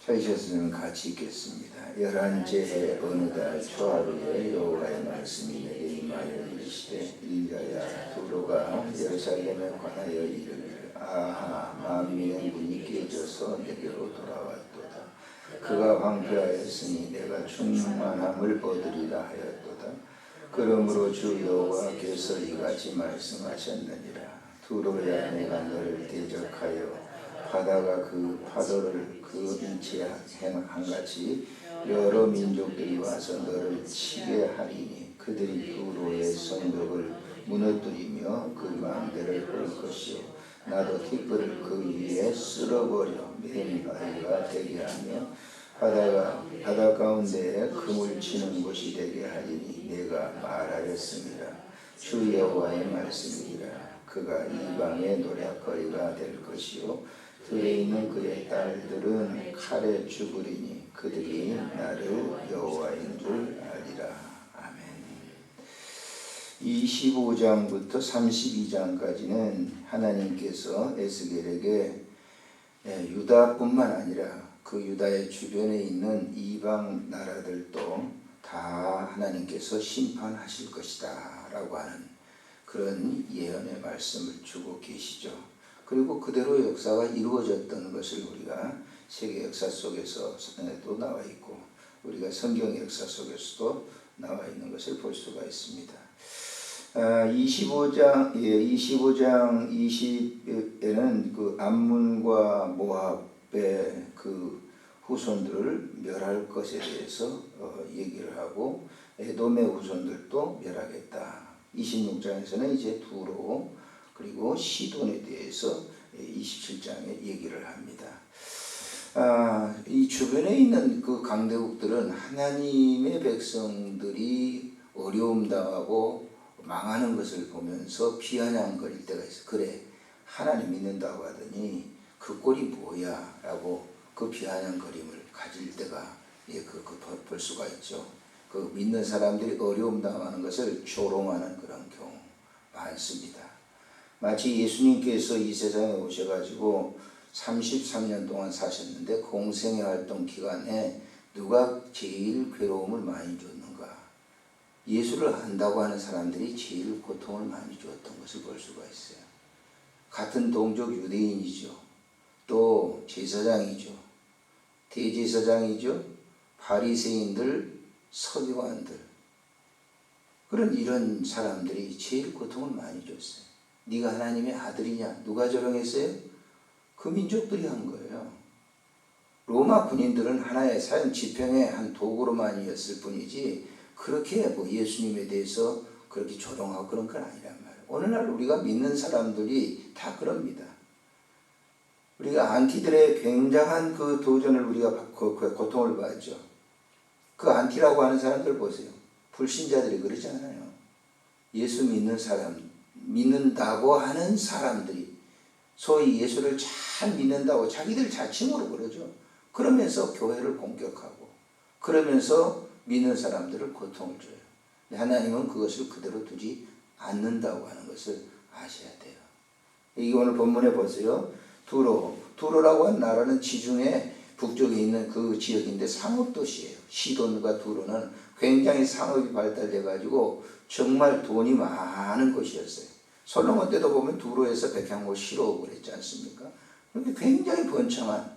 찾으셨으면 같이 읽겠습니다. 11째 해 어느 달 초하루에 여호와의 말씀이 내게 임하여 이르시되 일자야 두로가 예루살렘에 관하여 이르기를 아하 만민의 문이 깨져서 내게로 돌아왔도다. 그가 황폐하였으니 내가 충만함을 얻으리라 하였도다. 그러므로 주 여호와께서 이같이 말씀하셨느니라. 두로야 내가 너를 대적하여 바다가 그 파도를 그 인치에 한같이 여러 민족들이 와서 너를 치게 하리니 그들이 두로의 성벽을 무너뜨리며 그 망대를 헐 것이요 나도 티끌을 그 위에 쓸어버려 맨바위가 되게 하며 바다 가운데에 금을 치는 곳이 되게 하리니 내가 말하였습니다. 주 여호와의 말씀이라. 그가 이방의 노략거리가 될 것이요 들에 있는 그의 딸들은 칼에 죽으리니 그들이 나를 여호와인 줄 알리라. 아멘. 25장부터 32장까지는 하나님께서 에스겔에게 유다뿐만 아니라 그 유다의 주변에 있는 이방 나라들도 다 하나님께서 심판하실 것이다 라고 하는 그런 예언의 말씀을 주고 계시죠. 그리고 그대로 역사가 이루어졌던 것을 우리가 세계 역사 속에서도 나와 있고 우리가 성경 역사 속에서도 나와 있는 것을 볼 수가 있습니다. 25장 20에는 그 암몬과 모압의 그 후손들을 멸할 것에 대해서 얘기를 하고 에돔의 후손들도 멸하겠다. 26장에서는 이제 두로 그리고 시돈에 대해서 27장에 얘기를 합니다. 이 주변에 있는 그 강대국들은 하나님의 백성들이 어려움 당하고 망하는 것을 보면서 비아냥거릴 때가 있어요. 그래 하나님 믿는다고 하더니 그 꼴이 뭐야 라고 그 비아냥거림을 가질 때가 볼 수가 있죠. 그 믿는 사람들이 어려움 당하는 것을 조롱하는 그런 경우 많습니다. 마치 예수님께서 이 세상에 오셔가지고 33년 동안 사셨는데 공생의 활동 기간에 누가 제일 괴로움을 많이 줬는가? 예수를 안다고 하는 사람들이 제일 고통을 많이 주었던 것을 볼 수가 있어요. 같은 동족 유대인이죠. 또 제사장이죠. 대제사장이죠. 바리새인들, 서기관들 이런 사람들이 제일 고통을 많이 줬어요. 네가 하나님의 아들이냐? 누가 조롱했어요? 그 민족들이 한 거예요. 로마 군인들은 하나의 사형 집행의 한 도구로만이었을 뿐이지 그렇게 예수님에 대해서 그렇게 조롱하고 그런 건 아니란 말이에요. 오늘날 우리가 믿는 사람들이 다 그럽니다. 우리가 안티들의 굉장한 그 도전을 우리가 고통을 받죠. 그 안티라고 하는 사람들 보세요. 불신자들이 그러잖아요. 예수 믿는 사람, 믿는다고 하는 사람들이 소위 예수를 잘 믿는다고 자기들 자칭으로 그러죠. 그러면서 교회를 공격하고 그러면서 믿는 사람들을 고통을 줘요. 하나님은 그것을 그대로 두지 않는다고 하는 것을 아셔야 돼요. 이게 오늘 본문에 보세요. 두로라고 하는 나라는 지중해 북쪽에 있는 그 지역인데 상업도시예요. 시돈과 두로는 굉장히 상업이 발달돼가지고 정말 돈이 많은 곳이었어요. 솔로몬 때도 보면 두로에서 백향목 실어오고 그랬지 않습니까? 굉장히 번창한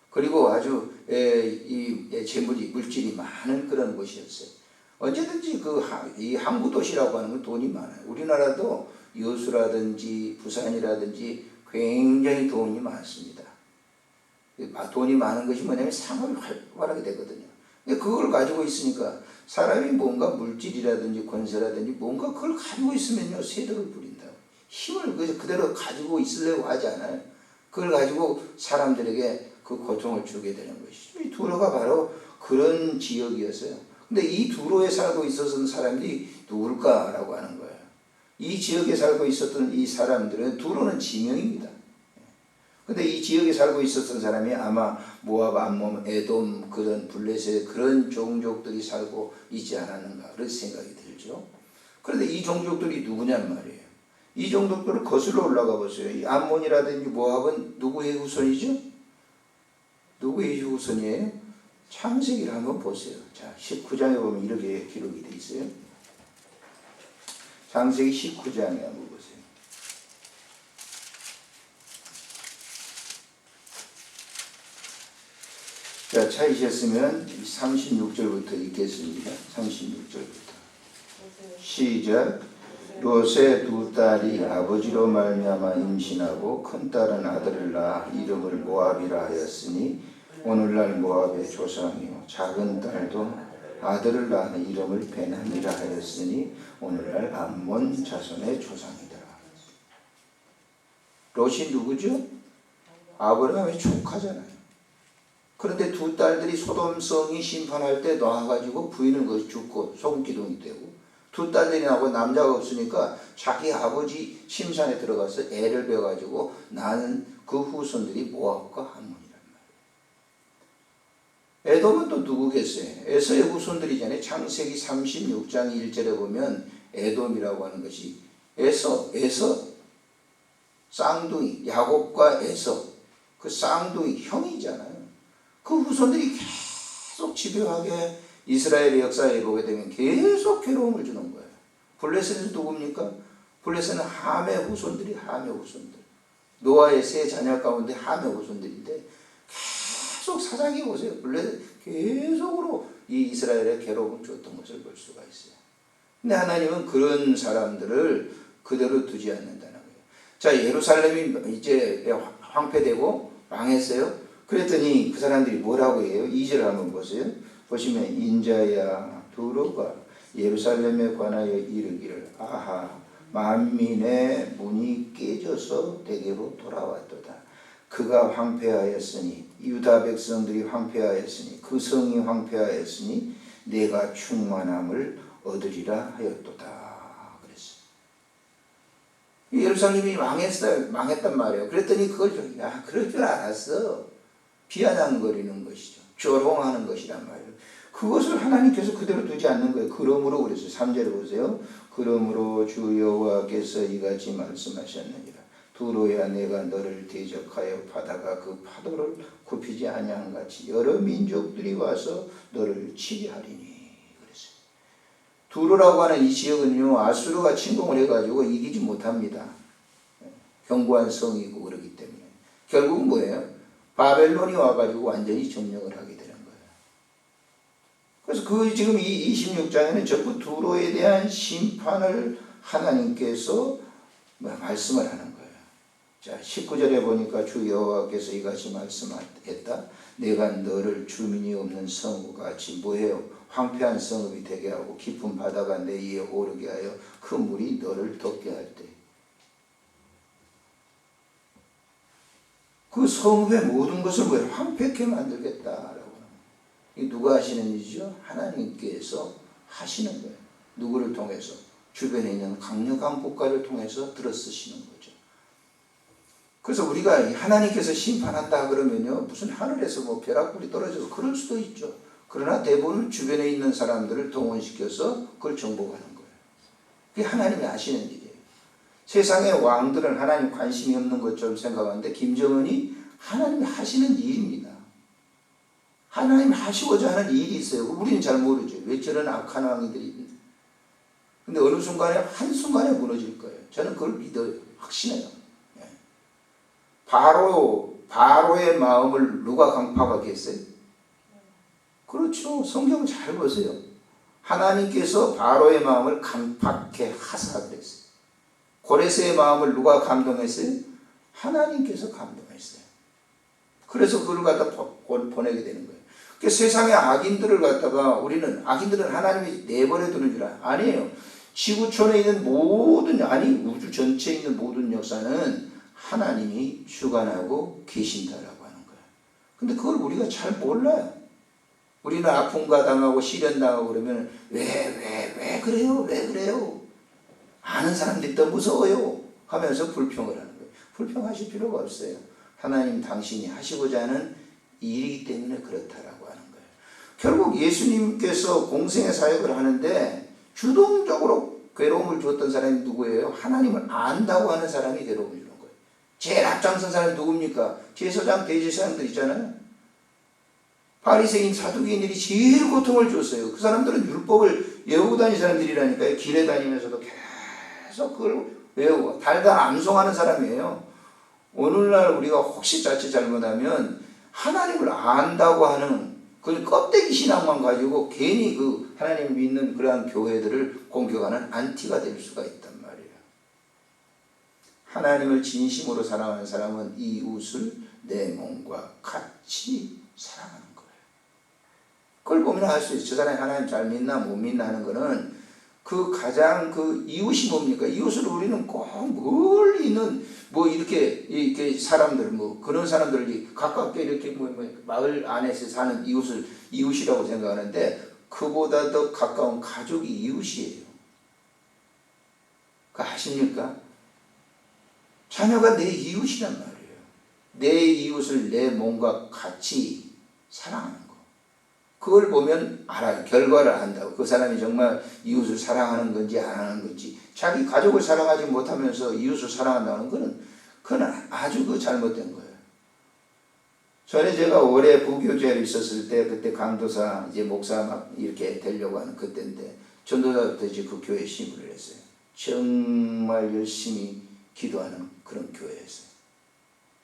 그리고 아주 물질이 많은 그런 곳이었어요. 언제든지 이 항구 도시라고 하는 건 돈이 많아요. 우리나라도 여수라든지 부산이라든지 굉장히 돈이 많습니다. 돈이 많은 것이 뭐냐면 상업이 활발하게 되거든요. 그걸 가지고 있으니까 사람이 뭔가 물질이라든지 권세라든지 뭔가 그걸 가지고 있으면요 세력을 부린다고 힘을 그대로 가지고 있으려고 하지 않아요. 그걸 가지고 사람들에게 그 고통을 주게 되는 것이죠. 이 두로가 바로 그런 지역이었어요. 근데 이 두로에 살고 있었던 사람들이 누굴까라고 하는 거예요. 이 지역에 살고 있었던 이 사람들은 두로는 지명입니다. 근데 이 지역에 살고 있었던 사람이 아마 모압, 암몬, 에돔 그런 블레셋 그런 종족들이 살고 있지 않았는가 그런 생각이 들죠. 그런데 이 종족들이 누구냔 말이에요. 이 종족들을 거슬러 올라가 보세요. 이 암몬이라든지 모압은 누구의 후손이죠? 누구의 후손이에요? 창세기를 한번 보세요. 자, 19장에 보면 이렇게 기록이 되어 있어요. 창세기 19장에 한번 보세요. 자, 찾으셨으면 36절부터 읽겠습니다. 36절부터. 시작. 롯의 두 딸이 아버지로 말미암아 임신하고 큰 딸은 아들을 낳아 이름을 모압이라 하였으니 오늘날 모압의 조상이요 작은 딸도 아들을 낳아 이름을 베나니라 하였으니 오늘날 암몬 자손의 조상이더라. 롯이 누구죠? 아브라함의 조카잖아요. 그런데 두 딸들이 소돔성이 심판할 때 나와가지고 부인은 거기 죽고 소금기둥이 되고, 두 딸들이 나고 남자가 없으니까 자기 아버지 심산에 들어가서 애를 베어가지고 낳은 그 후손들이 모압과 암몬이란 말이에요. 에돔은 또 누구겠어요? 에서의 후손들이잖아요. 창세기 36장 1절에 보면 에돔이라고 하는 것이 에서 쌍둥이, 야곱과 에서 그 쌍둥이 형이잖아요. 그 후손들이 계속 집요하게 이스라엘의 역사에 보게 되면 계속 괴로움을 주는 거예요. 블레셋은 누굽니까? 블레셋은 함의 후손들이 함의 후손들. 노아의 세 자녀 가운데 함의 후손들인데 계속 사사기 보세요. 블레셋 계속으로 이 이스라엘에 괴로움을 줬던 것을 볼 수가 있어요. 근데 하나님은 그런 사람들을 그대로 두지 않는다는 거예요. 자, 예루살렘이 이제 황폐되고 망했어요. 그랬더니 그 사람들이 뭐라고 해요? 2절 한번 보세요. 보시면 인자야 두로가 예루살렘에 관하여 이르기를 아하 만민의 문이 깨져서 대개로 돌아왔도다. 그가 황폐하였으니 유다 백성들이 황폐하였으니 그 성이 황폐하였으니 내가 충만함을 얻으리라 하였도다. 그랬어요. 예루살렘이 망했단 말이에요. 그랬더니 그걸 그럴 줄 알았어. 비아냥거리는 것이죠. 조롱하는 것이란 말이에요. 그것을 하나님께서 그대로 두지 않는 거예요. 그러므로 그랬어요. 3절에 보세요. 그러므로 주 여호와께서 이같이 말씀하셨느니라. 두로야 내가 너를 대적하여 바다가 그 파도를 굽히지 아니한 같이 여러 민족들이 와서 너를 치게 하리니. 그랬어요. 두로라고 하는 이 지역은요, 아수르가 침공을 해가지고 이기지 못합니다. 견고한 성이고 그러기 때문에. 결국은 뭐예요? 바벨론이 와가지고 완전히 점령을 하게 되는 거예요. 그래서 그 지금 이 26장에는 전부 두로에 대한 심판을 하나님께서 말씀을 하는 거예요. 자, 19절에 보니까 주 여호와께서 이같이 말씀했다. 내가 너를 주민이 없는 성과 같이 뭐해요? 황폐한 성읍이 되게 하고 깊은 바다가 내 위에 오르게 하여 그 물이 너를 덮게 할 때 그 성읍의 모든 것을 왜 황폐케 만들겠다라고. 이 누가 하시는 일이죠? 하나님께서 하시는 거예요. 누구를 통해서? 주변에 있는 강력한 국가를 통해서 들어쓰시는 거죠. 그래서 우리가 하나님께서 심판한다 그러면요, 무슨 하늘에서 뭐 벼락불이 떨어져서 그럴 수도 있죠. 그러나 대부분 주변에 있는 사람들을 동원시켜서 그걸 정복하는 거예요. 그게 하나님이 하시는 일이에요. 세상의 왕들은 하나님 관심이 없는 것처럼 생각하는데 김정은이 하나님이 하시는 일입니다. 하나님 하시고자 하는 일이 있어요. 우리는 잘 모르죠. 왜 저런 악한 왕들이 있는데. 근데 어느 순간에 한순간에 무너질 거예요. 저는 그걸 믿어요. 확신해요. 바로의 마음을 누가 강팍하게 했어요? 그렇죠. 성경 잘 보세요. 하나님께서 바로의 마음을 강팍해 하사 그랬어요. 고레스의 마음을 누가 감동했어요? 하나님께서 감동했어요. 그래서 그걸 갖다 보내게 되는 거예요. 그러니까 세상의 악인들을 갖다가 우리는 악인들은 하나님이 내버려 두는 줄 아니에요. 지구촌에 있는 모든, 아니 우주 전체에 있는 모든 역사는 하나님이 주관하고 계신다라고 하는 거예요. 근데 그걸 우리가 잘 몰라요. 우리는 아픔과 당하고 시련당하고 그러면 왜 그래요? 왜 그래요? 아는 사람들이 더 무서워요 하면서 불평을 하는 거예요. 불평하실 필요가 없어요. 하나님 당신이 하시고자 하는 일이기 때문에 그렇다라고 하는 거예요. 결국 예수님께서 공생의 사역을 하는데 주동적으로 괴로움을 주었던 사람이 누구예요? 하나님을 안다고 하는 사람이 괴로움을 주는 거예요. 제일 앞장선 사람이 누굽니까? 제사장, 대제사장들 있잖아요. 바리새인 사두개인들이 제일 고통을 줬어요. 그 사람들은 율법을 외우고 다니는 사람들이라니까요. 길에 다니면서도 계속 그걸 외우고 달달 암송하는 사람이에요. 오늘날 우리가 혹시 자칫 잘못하면 하나님을 안다고 하는 그 껍데기 신앙만 가지고 괜히 그 하나님을 믿는 그러한 교회들을 공격하는 안티가 될 수가 있단 말이에요. 하나님을 진심으로 사랑하는 사람은 이웃을 내 몸과 같이 사랑하는 거예요. 그걸 보면 알 수 있어요. 저 사람이 하나님 잘 믿나 못 믿나 하는 거는 그 가장 그 이웃이 뭡니까? 이웃을 우리는 꼭 멀리 있는 뭐 이렇게 사람들 뭐 그런 사람들이 가깝게 이렇게 뭐 마을 안에서 사는 이웃을 이웃이라고 생각하는데 그보다 더 가까운 가족이 이웃이에요. 그거 아십니까? 자녀가 내 이웃이란 말이에요. 내 이웃을 내 몸과 같이 사랑하는 거. 그걸 보면 알아요. 결과를 안다고. 그 사람이 정말 이웃을 사랑하는 건지 안 하는 건지. 자기 가족을 사랑하지 못하면서 이웃을 사랑한다는 그건 아주 그 잘못된 거예요. 전에 제가 오래 부교제로 있었을 때 그때 강도사 이제 목사 막 이렇게 되려고 하는 그때인데 전도사부터 이제 그 교회에 신부를 했어요. 정말 열심히 기도하는 그런 교회였어요.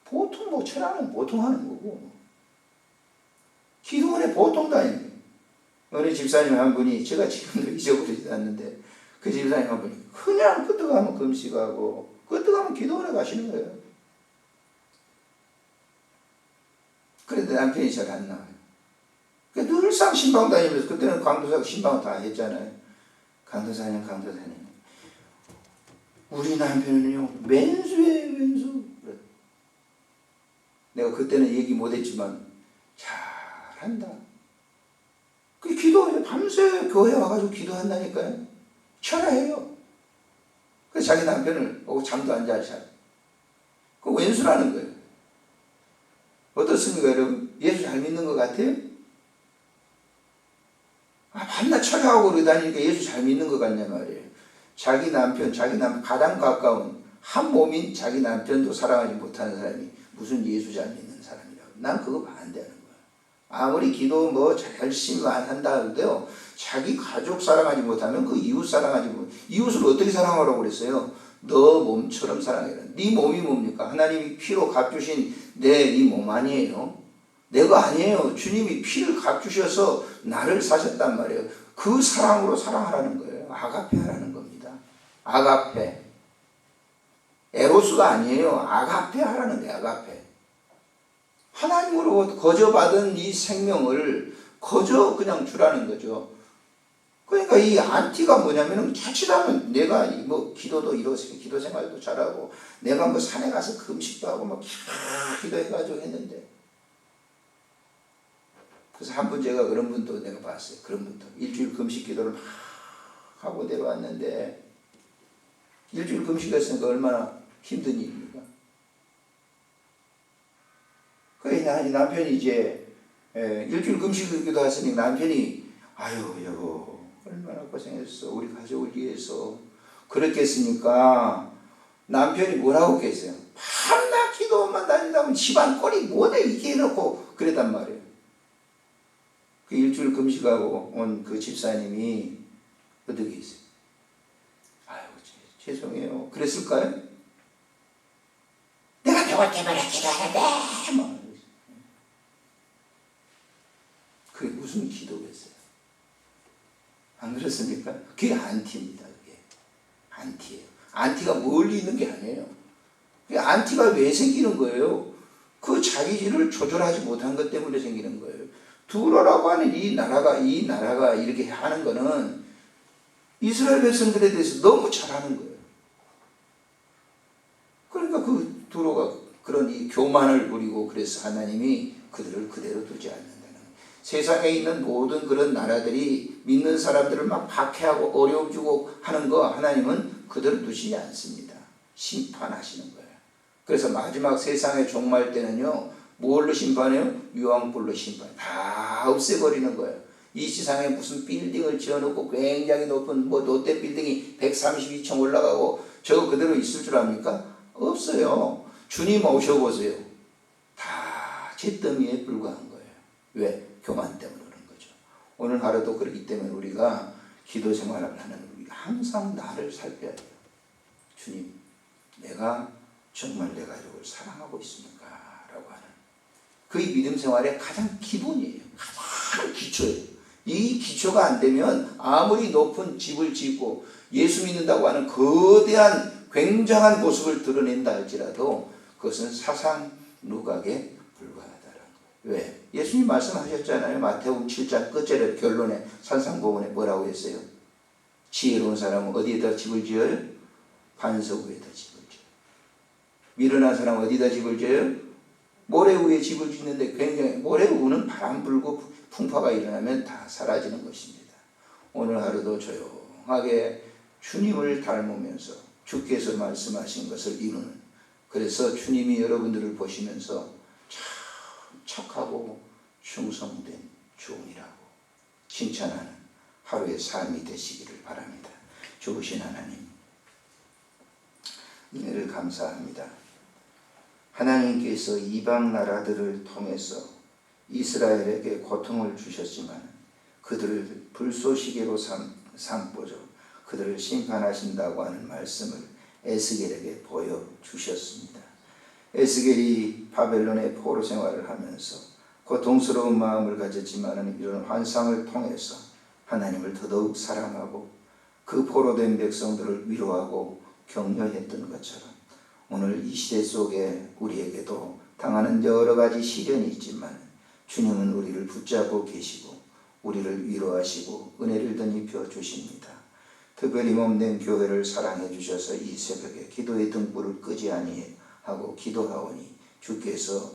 보통 뭐 철학은 보통 하는 거고 기도원에 보통 다니는 거예요. 어느 집사님 한 분이 제가 지금도 잊어버리지 않는데 그 집사님 한 분이 그냥 끄떡하면 금식하고 끄떡하면 기도원에 가시는 거예요. 그런데 남편이 잘 안 나와요. 늘상 신방 다니면서 그때는 강도사가 신방을 다 했잖아요. 강도사님 우리 남편은요 왼수예요 왼수. 내가 그때는 얘기 못했지만 잘한다. 그 기도해요. 밤새 교회 와가지고 기도한다니까요. 철야해요. 그래서 자기 남편을 보고 잠도 안 잘 자. 그 왼수라는 거예요. 어떻습니까 여러분? 예수 잘 믿는 것 같아요? 밤낮 철야하고 그러다니까 예수 잘 믿는 것 같냐 말이에요. 자기 남편 가장 가까운 한 몸인 자기 남편도 사랑하지 못하는 사람이 무슨 예수 잘 믿는 사람이라고. 난 그거 반대하는 거야. 아무리 기도 뭐 열심히 한다 하는데요. 자기 가족 사랑하지 못하면 그 이웃 사랑하지 못. 이웃을 어떻게 사랑하라고 그랬어요? 너 몸처럼 사랑해라. 네 몸이 뭡니까? 하나님이 피로 값주신 네 몸 아니에요. 내가 아니에요. 주님이 피를 값주셔서 나를 사셨단 말이에요. 그 사랑으로 사랑하라는 거예요. 아가페 하라는 겁니다. 아가페. 에로스가 아니에요. 아가페 하라는 거예요. 아가페. 하나님으로 거저 받은 이 생명을 거저 그냥 주라는 거죠. 그러니까 이 안티가 뭐냐면은 자칫하면 내가 뭐 기도도 이러세요. 기도 생활도 잘하고 내가 뭐 산에 가서 금식도 하고 막 기도해가지고 했는데 그래서 한 분 제가 그런 분도 내가 봤어요. 그런 분도 일주일 금식 기도를 막 하고 내려왔는데 일주일 금식했으니까 얼마나 힘든 일입니까? 이 남편이 이제 일주일 금식기도 하시니 남편이 아유 여보 얼마나 고생했어 우리 가족을 위해서 그랬겠습니까? 남편이 뭐라고 했겠어요? 밤낮 기도만 다닌다면 집안 꼴이 뭐냐 이게 해놓고 그랬단 말이에요. 그 일주일 금식하고 온 그 집사님이 어떻게 했어요? 아유 죄송해요 그랬을까요? 내가 배울 때마다 기도하는데 뭐 그게 무슨 기도겠어요? 안 그렇습니까? 그게 안티입니다. 그게 안티예요. 안티가 멀리 있는 게 아니에요. 그게 안티가 왜 생기는 거예요? 그 자기를 조절하지 못한 것 때문에 생기는 거예요. 두로라고 하는 이 나라가 이렇게 하는 거는 이스라엘 백성들에 대해서 너무 잘하는 거예요. 그러니까 그 두로가 그런 이 교만을 부리고 그래서 하나님이 그들을 그대로 두지 않는다는 거예요. 세상에 있는 모든 그런 나라들이 믿는 사람들을 막 박해하고 어려움 주고 하는 거 하나님은 그들을 두시지 않습니다. 심판하시는 거예요. 그래서 마지막 세상의 종말 때는요. 뭘로 심판해요? 유황불로 심판. 다 없애버리는 거예요. 이 세상에 무슨 빌딩을 지어놓고 굉장히 높은 뭐 롯데 빌딩이 132층 올라가고 저거 그대로 있을 줄 압니까? 없어요. 주님 오셔보세요. 다 잿더미에 불과한 거예요. 왜? 교만 때문에 그런 거죠. 오늘 하루도 그렇기 때문에 우리가 기도 생활을 하는 우리가 항상 나를 살펴야 돼요. 주님, 내가 정말 내 가족을 사랑하고 있습니까? 라고 하는 그의 믿음 생활의 가장 기본이에요. 가장 기초예요. 이 기초가 안 되면 아무리 높은 집을 짓고 예수 믿는다고 하는 거대한 굉장한 모습을 드러낸다 할지라도 그것은 사상 누각에 불과하다는 거예요. 왜? 예수님 말씀하셨잖아요. 마태복음 7장 끝절에 결론에 산상보훈에 뭐라고 했어요? 지혜로운 사람은 어디에다 집을 지어요? 반석 위에다 집을 지어요. 미련한 사람은 어디다 집을 지어요? 모래 위에 집을 짓는데 굉장히 모래 위는 바람 불고 풍파가 일어나면 다 사라지는 것입니다. 오늘 하루도 조용하게 주님을 닮으면서 주께서 말씀하신 것을 이루는, 그래서 주님이 여러분들을 보시면서 참 착하고 충성된 종이라고 칭찬하는 하루의 삶이 되시기를 바랍니다. 좋으신 하나님, 은혜를 감사합니다. 하나님께서 이방 나라들을 통해서 이스라엘에게 고통을 주셨지만 그들을 불쏘시개로 삼고자 그들을 심판하신다고 하는 말씀을 에스겔에게 보여주셨습니다. 에스겔이 바벨론의 포로 생활을 하면서 고통스러운 마음을 가졌지만 이런 환상을 통해서 하나님을 더더욱 사랑하고 그 포로된 백성들을 위로하고 격려했던 것처럼 오늘 이 시대 속에 우리에게도 당하는 여러 가지 시련이 있지만 주님은 우리를 붙잡고 계시고 우리를 위로하시고 은혜를 덧입혀 주십니다. 특별히 몸된 교회를 사랑해 주셔서 이 새벽에 기도의 등불을 끄지 아니하고 기도하오니 주께서